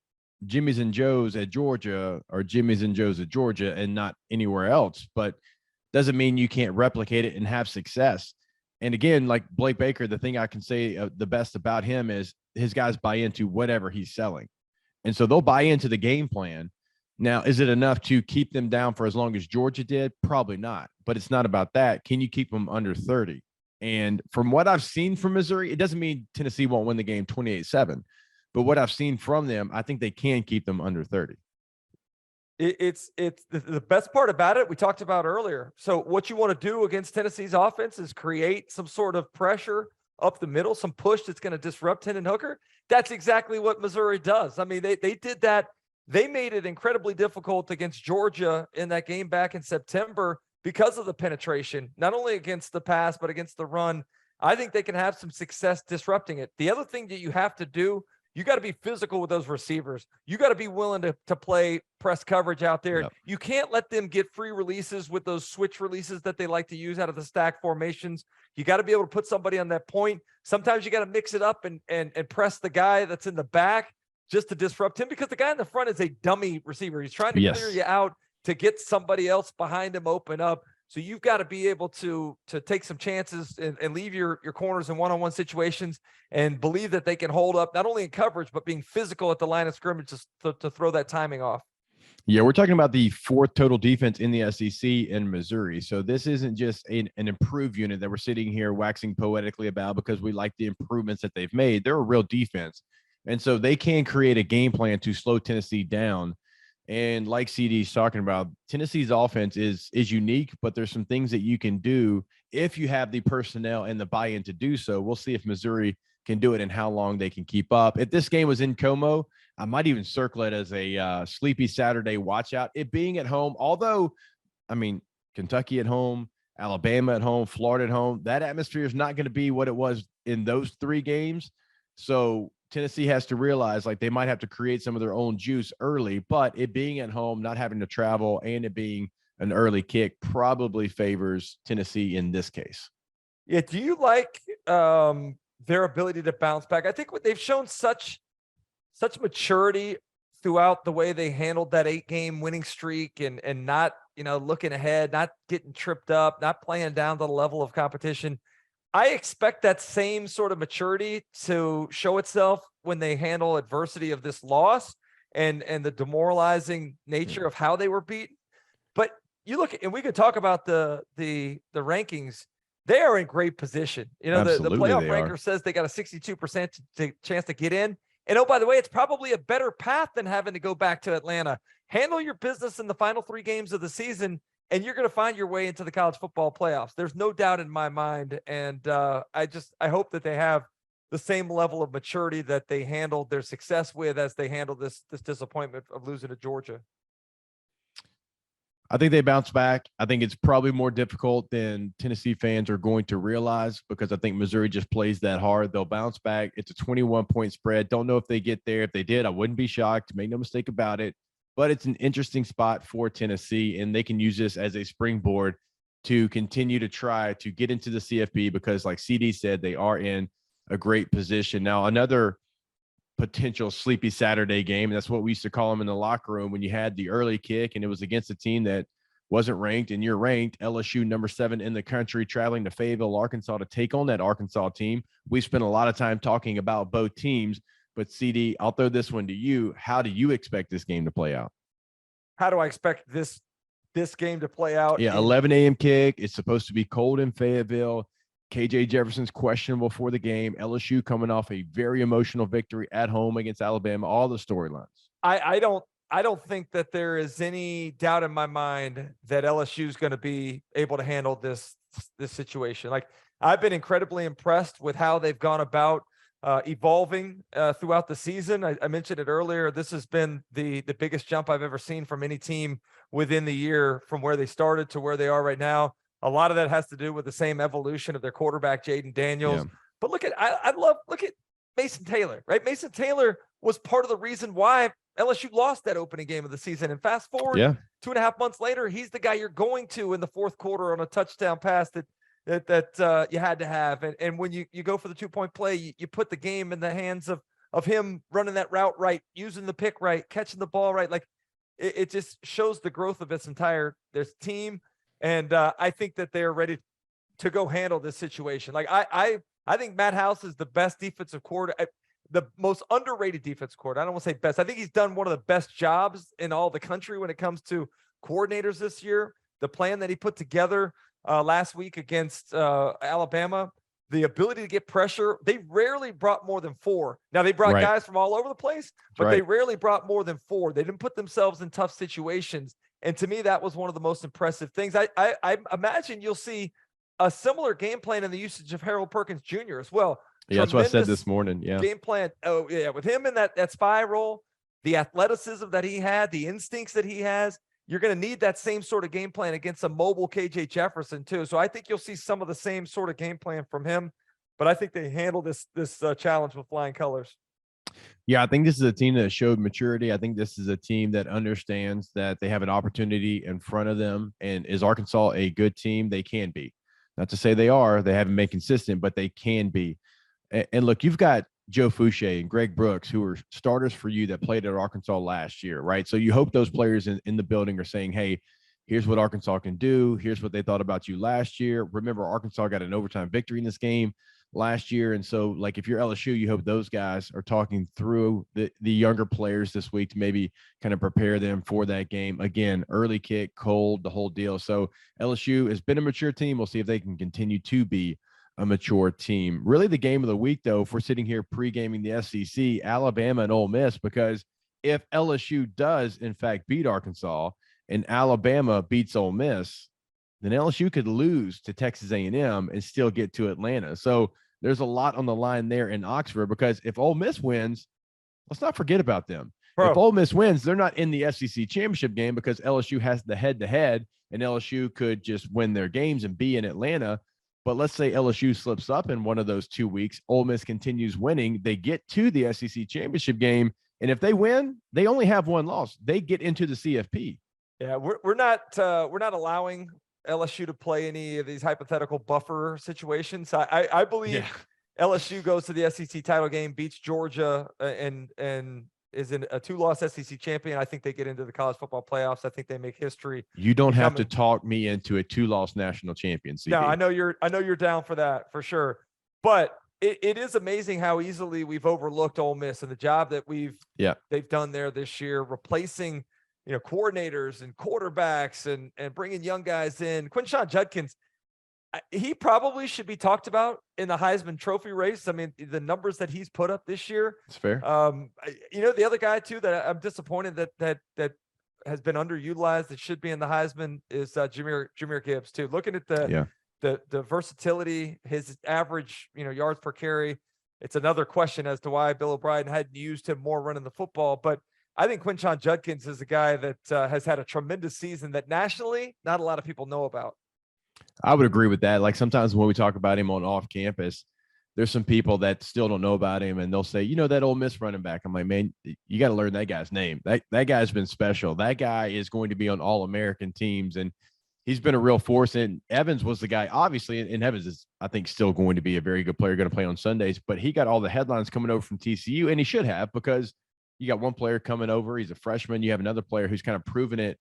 Jimmy's and Joe's at Georgia are Jimmy's and Joe's at Georgia and not anywhere else, but doesn't mean you can't replicate it and have success. And again, like Blake Baker, the thing I can say the best about him is his guys buy into whatever he's selling. And so they'll buy into the game plan. Now, is it enough to keep them down for as long as Georgia did? Probably not, but it's not about that. Can you keep them under 30? And from what I've seen from Missouri, it doesn't mean Tennessee won't win the game 28-7, but what I've seen from them, I think they can keep them under 30. It's the best part about it we talked about earlier. So what you want to do against Tennessee's offense is create some sort of pressure up the middle, some push that's going to disrupt Hendon Hooker. That's exactly what Missouri does. I mean, they did that. They made it incredibly difficult against Georgia in that game back in September because of the penetration, not only against the pass, but against the run. I think they can have some success disrupting it. The other thing that you have to do, you got to be physical with those receivers. You got to be willing to play press coverage out there. Yep. You can't let them get free releases with those switch releases that they like to use out of the stack formations. You got to be able to put somebody on that point. Sometimes you got to mix it up and press the guy that's in the back just to disrupt him, because the guy in the front is a dummy receiver. He's trying to clear you out to get somebody else behind him open up. So you've got to be able to take some chances and leave your corners in one-on-one situations and believe that they can hold up, not only in coverage, but being physical at the line of scrimmage to throw that timing off. Yeah, we're talking about the 4th total defense in the SEC in Missouri. So this isn't just an improved unit that we're sitting here waxing poetically about because we like the improvements that they've made. They're a real defense. And so they can create a game plan to slow Tennessee down. And like CD's talking about, Tennessee's offense is unique, but there's some things that you can do if you have the personnel and the buy-in to do so. We'll see if Missouri can do it and how long they can keep up. If this game was in Como, I might even circle it as a sleepy Saturday watch out. It being at home, although, I mean, Kentucky at home, Alabama at home, Florida at home, that atmosphere is not going to be what it was in those 3 games. So Tennessee has to realize like they might have to create some of their own juice early, but it being at home, not having to travel, and it being an early kick probably favors Tennessee in this case. Yeah. Do you like their ability to bounce back? I think they've shown such maturity throughout the way they handled that 8-game winning streak and not, looking ahead, not getting tripped up, not playing down to the level of competition. I expect that same sort of maturity to show itself when they handle adversity of this loss and the demoralizing nature of how they were beaten. But you look, and we could talk about the rankings. They are in great position. The playoff ranker says they got a 62% chance to get in. And oh, by the way, it's probably a better path than having to go back to Atlanta. Handle your business in the final 3 games of the season, and you're going to find your way into the college football playoffs. There's no doubt in my mind. And I hope that they have the same level of maturity that they handled their success with as they handled this disappointment of losing to Georgia. I think they bounce back. I think it's probably more difficult than Tennessee fans are going to realize because I think Missouri just plays that hard. They'll bounce back. It's a 21-point spread. Don't know if they get there. If they did, I wouldn't be shocked. Make no mistake about it. But it's an interesting spot for Tennessee, and they can use this as a springboard to continue to try to get into the CFP because, like CD said, they are in a great position. Now, another potential sleepy Saturday game. And that's what we used to call them in the locker room when you had the early kick and it was against a team that wasn't ranked and you're ranked. LSU number 7 in the country, traveling to Fayetteville, Arkansas to take on that Arkansas team. We spent a lot of time talking about both teams, but CD, I'll throw this one to you. How do you expect this game to play out? How do I expect this game to play out? Yeah, 11 a.m. kick. It's supposed to be cold in Fayetteville. KJ Jefferson's questionable for the game. LSU coming off a very emotional victory at home against Alabama. All the storylines. I don't think that there is any doubt in my mind that LSU is going to be able to handle this situation. Like, I've been incredibly impressed with how they've gone about evolving throughout the season. I mentioned it earlier. This has been the biggest jump I've ever seen from any team within the year from where they started to where they are right now. A lot of that has to do with the same evolution of their quarterback, Jaden Daniels. Yeah. But look at Mason Taylor, right? Mason Taylor was part of the reason why LSU lost that opening game of the season. And fast forward 2.5 months later, he's the guy you're going to in the fourth quarter on a touchdown pass that you had to have. And when you go for the 2-point play, you put the game in the hands of him running that route right, using the pick right, catching the ball right. Like it just shows the growth of this team. And I think that they are ready to go handle this situation. Like I think Matt House is the best defensive coordinator, the most underrated defensive coordinator. I don't want to say best. I think he's done one of the best jobs in all the country when it comes to coordinators this year. The plan that he put together last week against Alabama, the ability to get pressure. They rarely brought more than 4. Now they brought guys from all over the place, but they rarely brought more than 4. They didn't put themselves in tough situations. And to me, that was one of the most impressive things. I imagine you'll see a similar game plan in the usage of Harold Perkins Jr. as well. Yeah, that's what I said this morning. Yeah. Game plan. Oh, yeah. With him in that spy role, the athleticism that he had, the instincts that he has, you're going to need that same sort of game plan against a mobile KJ Jefferson too. So I think you'll see some of the same sort of game plan from him, but I think they handle this challenge with flying colors. Yeah, I think this is a team that showed maturity. I think this is a team that understands that they have an opportunity in front of them. And is Arkansas a good team? They can be. Not to say they are. They haven't been consistent, but they can be. And look, you've got Joe Fouché and Greg Brooks, who are starters for you that played at Arkansas last year, right? So you hope those players in the building are saying, hey, here's what Arkansas can do. Here's what they thought about you last year. Remember, Arkansas got an overtime victory in this game last year. And so, like, if you're LSU, you hope those guys are talking through the younger players this week to maybe kind of prepare them for that game. Again, early kick, cold, the whole deal. So LSU has been a mature team. We'll see if they can continue to be a mature team. Really, the game of the week, though, if we're sitting here pre-gaming the SEC, Alabama and Ole Miss, because if LSU does, in fact, beat Arkansas and Alabama beats Ole Miss, then LSU could lose to Texas A&M and still get to Atlanta. So there's a lot on the line there in Oxford, because if Ole Miss wins, let's not forget about them. Bro. If Ole Miss wins, they're not in the SEC championship game because LSU has the head-to-head, and LSU could just win their games and be in Atlanta. But let's say LSU slips up in one of those 2 weeks, Ole Miss continues winning, they get to the SEC championship game, and if they win, they only have one loss. They get into the CFP. Yeah, we're not allowing LSU to play any of these hypothetical buffer situations. I believe LSU goes to the SEC title game, beats Georgia, and is a 2-loss SEC champion. I think they get into the college football playoffs. I think they make history. You don't have to talk me into a 2-loss national champion, CD. No, I know you're down for that for sure. But it is amazing how easily we've overlooked Ole Miss and the job that they've done there this year, replacing, coordinators and quarterbacks and bringing young guys in. Quinshon Judkins, he probably should be talked about in the Heisman Trophy race. I mean, the numbers that he's put up this year. It's fair. The other guy too that I'm disappointed that has been underutilized that should be in the Heisman is Jahmyr Gibbs too. Looking at the versatility, his average, yards per carry. It's another question as to why Bill O'Brien hadn't used him more running the football. But I think Quinshon Judkins is a guy that has had a tremendous season that nationally not a lot of people know about. I would agree with that. Like sometimes when we talk about him on off campus, there's some people that still don't know about him and they'll say, that Ole Miss running back. I'm like, man, you got to learn that guy's name. That guy's been special. That guy is going to be on All-American teams and he's been a real force. And Evans was the guy, obviously, and Evans is, I think, still going to be a very good player, going to play on Sundays, but he got all the headlines coming over from TCU and he should have, because you got one player coming over. He's a freshman. You have another player who's kind of proven it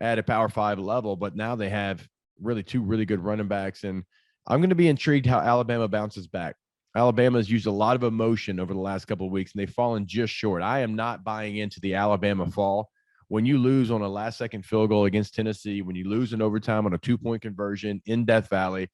at a Power 5 level, but now they have really two really good running backs. And I'm going to be intrigued how Alabama bounces back. Alabama has used a lot of emotion over the last couple of weeks and they've fallen just short. I am not buying into the Alabama fall. When you lose on a last-second field goal against Tennessee, when you lose in overtime on a 2-point conversion in Death Valley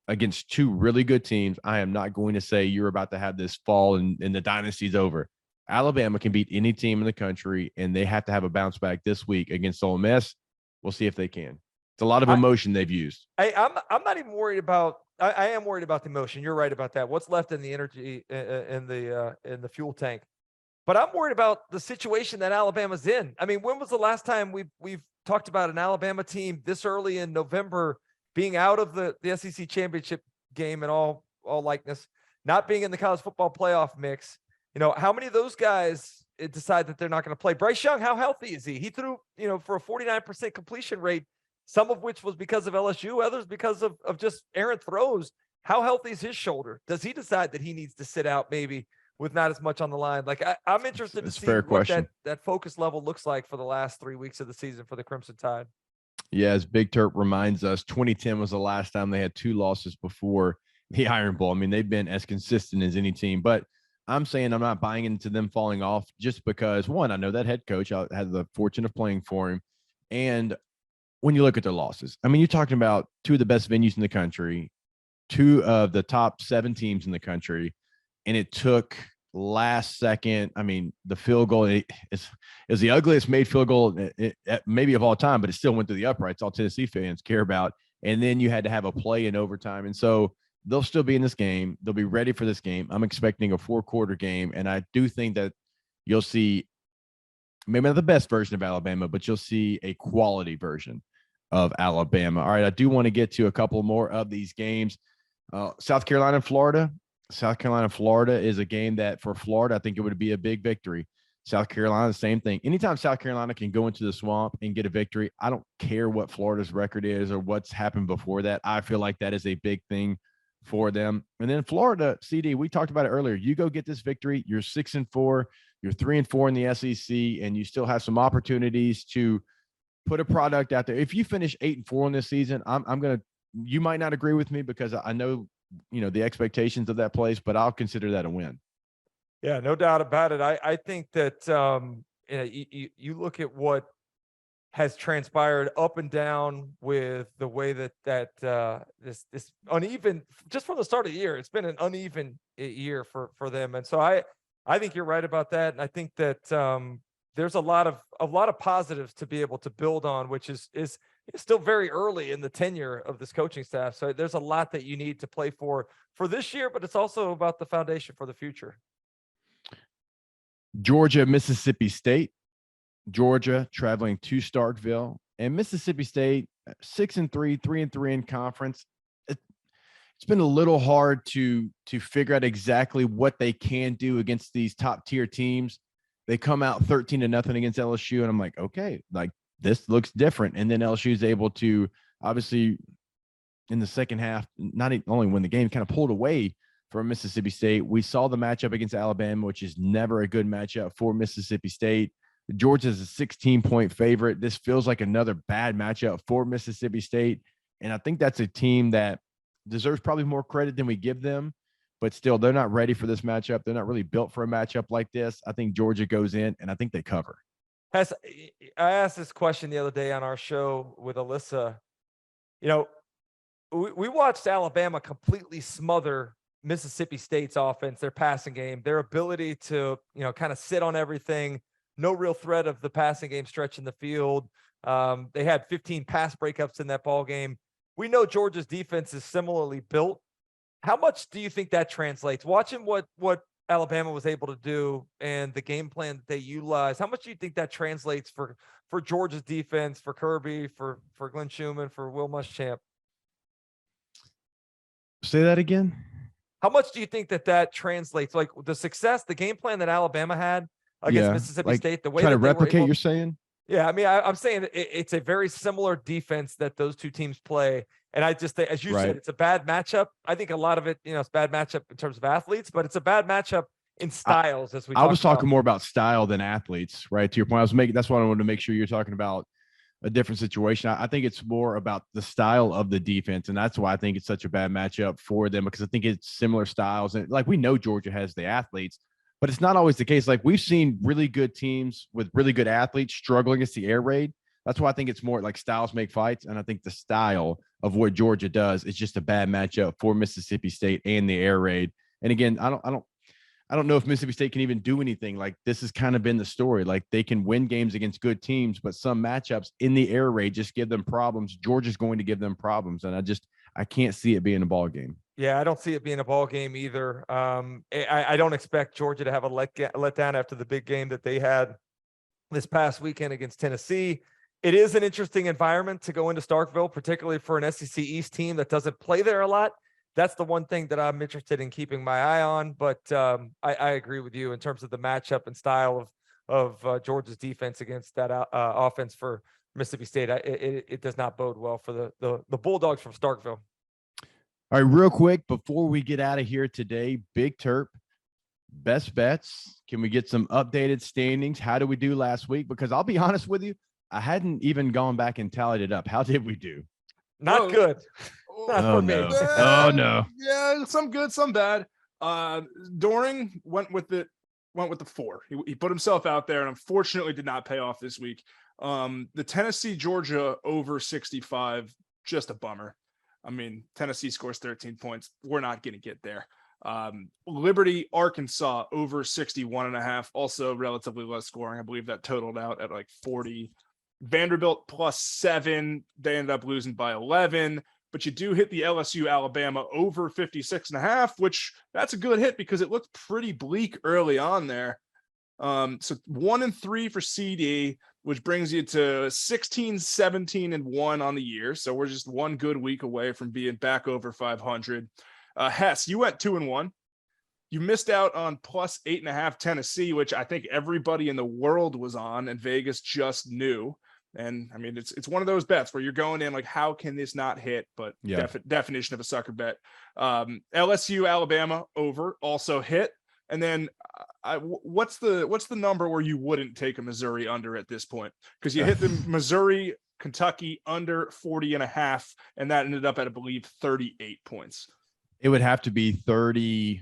against two really good teams, I am not going to say you're about to have this fall and the dynasty's over. Alabama can beat any team in the country, and they have to have a bounce back this week against Ole Miss. We'll see if they can. It's a lot of emotion they've used. I'm not even worried about. I am worried about the emotion. You're right about that. What's left in the energy in the fuel tank? But I'm worried about the situation that Alabama's in. I mean, when was the last time we've talked about an Alabama team this early in November being out of the SEC championship game in all likeness, not being in the college football playoff mix? How many of those guys decide that they're not going to play? Bryce Young, how healthy is he? He threw, for a 49% completion rate, some of which was because of LSU, others because of just errant throws. How healthy is his shoulder? Does he decide that he needs to sit out maybe with not as much on the line? Like I'm interested to see what that focus level looks like for the last 3 weeks of the season for the Crimson Tide. Yeah, as Big Turp reminds us, 2010 was the last time they had 2 losses before the Iron Bowl. I mean, they've been as consistent as any team, but I'm saying I'm not buying into them falling off just because, one, I know that head coach. I had the fortune of playing for him. And when you look at their losses, I mean, you're talking about 2 of the best venues in the country, 2 of the top 7 teams in the country, and it took last second. I mean, the field goal is the ugliest made field goal maybe of all time, but it still went through the uprights. All Tennessee fans care about. And then you had to have a play in overtime. And so they'll still be in this game. They'll be ready for this game. I'm expecting a 4-quarter game. And I do think that you'll see maybe not the best version of Alabama, but you'll see a quality version of Alabama. All right. I do want to get to a couple more of these games. South Carolina and Florida. South Carolina, Florida is a game that for Florida, I think it would be a big victory. South Carolina, same thing. Anytime South Carolina can go into the swamp and get a victory, I don't care what Florida's record is or what's happened before that. I feel like that is a big thing for them. And then Florida, CD, we talked about it earlier. You go get this victory. You're 6-4. You're 3-4 in the SEC, and you still have some opportunities to put a product out there. If you finish 8-4 in this season, you might not agree with me because I know, the expectations of that place, but I'll consider that a win. Yeah, no doubt about it. I think that you look at what has transpired up and down with the way that this uneven, just from the start of the year, it's been an uneven year for them. And so I think you're right about that. And I think that there's a lot of positives to be able to build on, which is still very early in the tenure of this coaching staff. So there's a lot that you need to play for this year, but it's also about the foundation for the future. Georgia, Mississippi State. Georgia traveling to Starkville, and Mississippi State 6-3, 3-3 in conference. It's been a little hard to figure out exactly what they can do against these top tier teams. They come out 13-0 against LSU, and I'm like, okay, like this looks different. And then LSU is able to, obviously, in the second half, not only win the game, kind of pulled away from Mississippi State. We saw the matchup against Alabama, which is never a good matchup for Mississippi State. Georgia's a 16-point favorite. This feels like another bad matchup for Mississippi State. And I think that's a team that deserves probably more credit than we give them. But still, they're not ready for this matchup. They're not really built for a matchup like this. I think Georgia goes in, and I think they cover. I asked this question the other day on our show with Alyssa. You know, we watched Alabama completely smother Mississippi State's offense, their passing game, their ability to, kind of sit on everything. No real threat of the passing game stretching the field. They had 15 pass breakups in that ball game. We know Georgia's defense is similarly built. How much do you think that translates? Watching what Alabama was able to do and the game plan that they utilize, how much do you think that translates for Georgia's defense, for Kirby, for Glenn Schumann, for Will Muschamp? Say that again. How much do you think that translates? Like the success, the game plan that Alabama had against Mississippi State, the way trying that to replicate, you're saying? Yeah, I mean, I'm saying it's a very similar defense that those two teams play. And I just think, as you said, it's a bad matchup. I think a lot of it, it's bad matchup in terms of athletes, but it's a bad matchup in styles. I was talking more about style than athletes, right? To your point, that's why I wanted to make sure you're talking about a different situation. I think it's more about the style of the defense, and that's why I think it's such a bad matchup for them, because I think it's similar styles. And like, we know Georgia has the athletes, but it's not always the case. Like, we've seen really good teams with really good athletes struggle against the air raid. That's why I think it's more like styles make fights. And I think the style of what Georgia does is just a bad matchup for Mississippi State and the air raid. And again, I don't know if Mississippi State can even do anything. Like, this has kind of been the story. Like, they can win games against good teams, but some matchups in the air raid just give them problems. Georgia's going to give them problems. And I can't see it being a ball game. Yeah, I don't see it being a ball game either. I don't expect Georgia to have a letdown after the big game that they had this past weekend against Tennessee. It is an interesting environment to go into Starkville, particularly for an SEC East team that doesn't play there a lot. That's the one thing that I'm interested in keeping my eye on. But I agree with you in terms of the matchup and style of Georgia's defense against that offense for Mississippi State. It does not bode well for the Bulldogs from Starkville. All right, real quick, before we get out of here today, Big Terp, best bets. Can we get some updated standings? How did we do last week? Because I'll be honest with you, I hadn't even gone back and tallied it up. How did we do? Not good. Not for me. Oh no. Yeah, some good, some bad. Doring went with the 4. He put himself out there and unfortunately did not pay off this week. The Tennessee Georgia over 65, just a bummer. I mean, Tennessee scores 13 points. We're not going to get there. Liberty Arkansas over 61.5, also relatively less scoring. I believe that totaled out at like 40. Vanderbilt +7. They ended up losing by 11. But you do hit the LSU Alabama over 56.5, which that's a good hit because it looked pretty bleak early on there. So 1-3 for CD, which brings you to 16, 17, and 1 on the year. So we're just one good week away from being back over 500. Hess, you went 2-1. You missed out on +8.5 Tennessee, which I think everybody in the world was on, and Vegas just knew. And I mean, it's one of those bets where you're going in like, how can this not hit? But definition of a sucker bet. LSU Alabama over also hit. And then what's the number where you wouldn't take a Missouri under at this point? Because you hit the Missouri Kentucky under 40.5, and that ended up at, I believe, 38 points. It would have to be 38.5,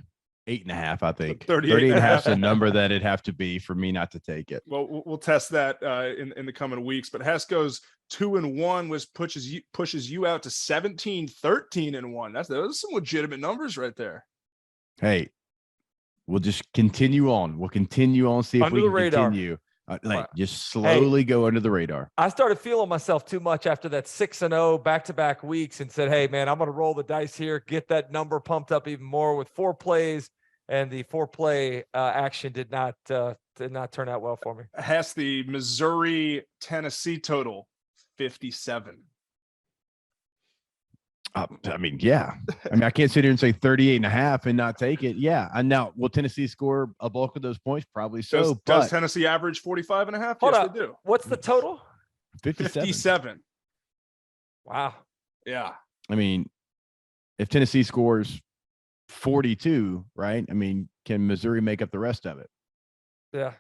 I think. 38.5 is the number that it'd have to be for me not to take it. Well, we'll test that in the coming weeks. But Hess goes 2-1, which pushes you out to 17, 13-1. Those are some legitimate numbers right there. Hey, we'll just continue on. We'll continue on, see if we can continue. Just slowly go under the radar. I started feeling myself too much after that 6-0 back-to-back weeks and said, hey, man, I'm going to roll the dice here, get that number pumped up even more with 4 plays. And the 4-play action did not turn out well for me. Has the Missouri Tennessee total 57. I mean, yeah. I can't sit here and say 38.5 and not take it. Yeah. And now, will Tennessee score a bulk of those points? Probably so. Does Tennessee average 45.5? Yes, they do. What's the total? 57. Wow. Yeah. I mean, if Tennessee scores 42, right? I mean, can Missouri make up the rest of it? Yeah.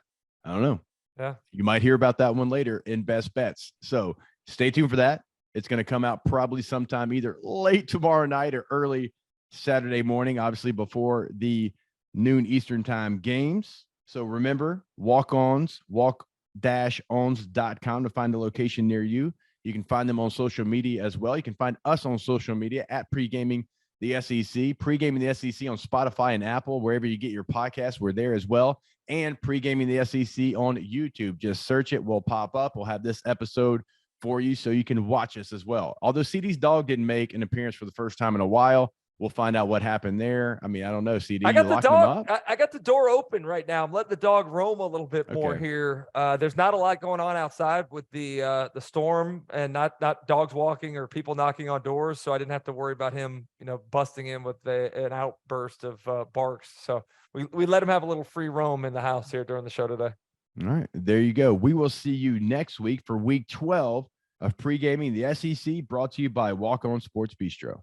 I don't know. Yeah. You might hear about that one later in Best Bets. So stay tuned for that. It's going to come out probably sometime either late tomorrow night or early Saturday morning, obviously before the noon Eastern time games. So remember, walk-ons, walk-ons.com to find the location near you. You can find them on social media as well. You can find us on social media at Pregaming the SEC, Pregaming the SEC on Spotify and Apple, wherever you get your podcasts, we're there as well. And Pregaming the SEC on YouTube. Just search it, will pop up. We'll have this episode for you so you can watch us as well. Although CD's dog didn't make an appearance for the first time in a while, we'll find out what happened there. I mean, I don't know, CD. I got you the dog. I got the door open right now. I'm letting the dog roam a little bit more here. There's not a lot going on outside with the storm and not dogs walking or people knocking on doors. So I didn't have to worry about him, busting in with an outburst of barks. So we let him have a little free roam in the house here during the show today. All right, there you go. We will see you next week for week 12 of Pregaming the SEC, brought to you by Walk On Sports Bistro.